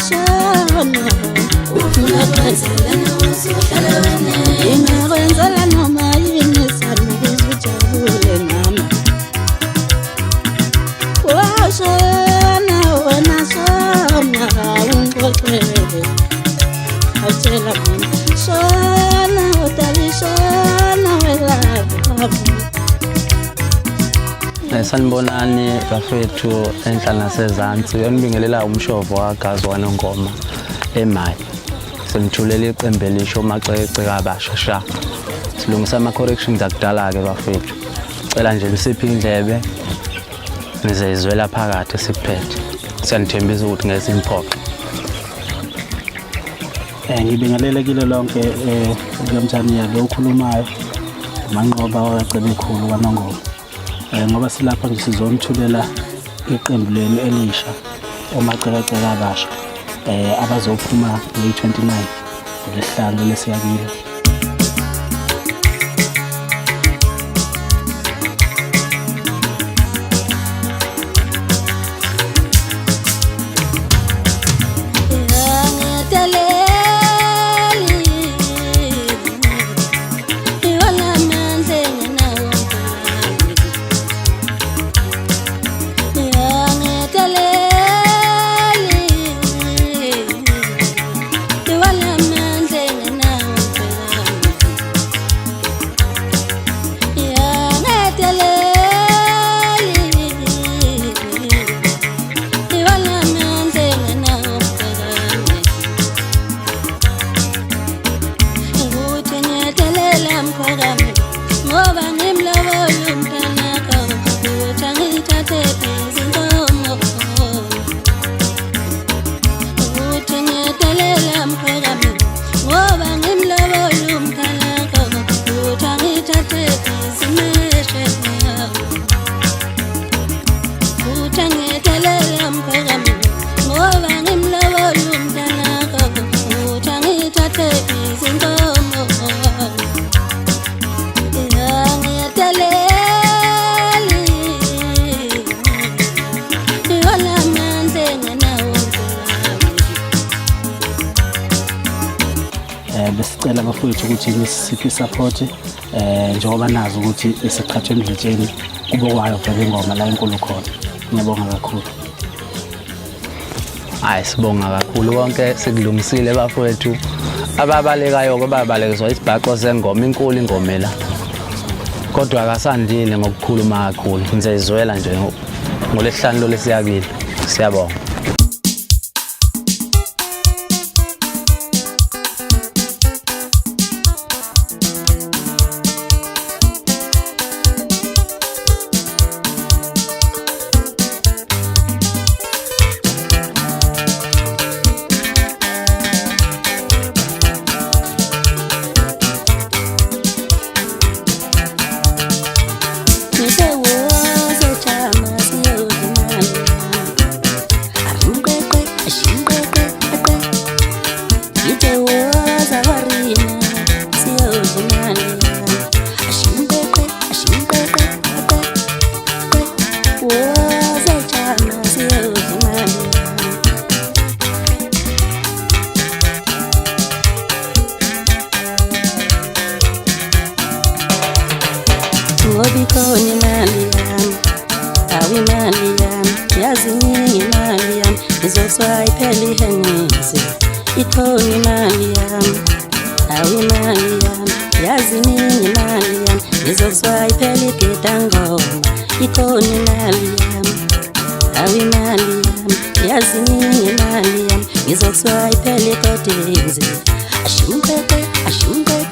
shona ingakwenzela noma yini sanukuze ujabule nami washona wena shona ungixoxele awutshela mina shona utalishona welapha. Sanibonani bafethu enhla nasezantsi yonibingelela umshovo wagazi wanongoma eMayi senithulela iqembu elisho umacece kabasha sha silungisa ama corrections akudala ke bafethu cela nje lisiphe indlebe nize izwela phakathi sikuphethe siyanithembisa ukuthi ngeke imphoqo. Ngibingelele kile lonke kumthani yalo okhulumayo Manqoba wacebe ekhulu wanongoma ngoba silapha nje sizonithulela iqembu lenu elisha omacece kabasha abazophuma nge-29 lesihlanu lesiyakile. Besicela bafowethu ukuthi nisiphe support njengoba nazi ukuthi isiqhathwe emdletsheni kubokwayo vele ingoma la enkulu khona. Ngiyabonga kakhulu. Hayi sibonga kakhulu konke sikulungisile bafowethu ababalekayo babalekiswa isibhaqo sengoma inkulu ingoma la kodwa akasandile ngokukhuluma kakhulu ngizezwela nje ngolesihlanu lesiyakile. Siyabonga. Ikoni mali yami, awi mali yami, yazi nyingi mali yami, izoswayiphela ihenisi. Ikoni mali yami, awi mali yami, yazi nyingi mali yami, izoswayiphela igedangoma. Ikoni mali yami, awi mali yami, yazi nyingi mali yami, izoswayiphela ikodezi. Ashungeke, ashungeke.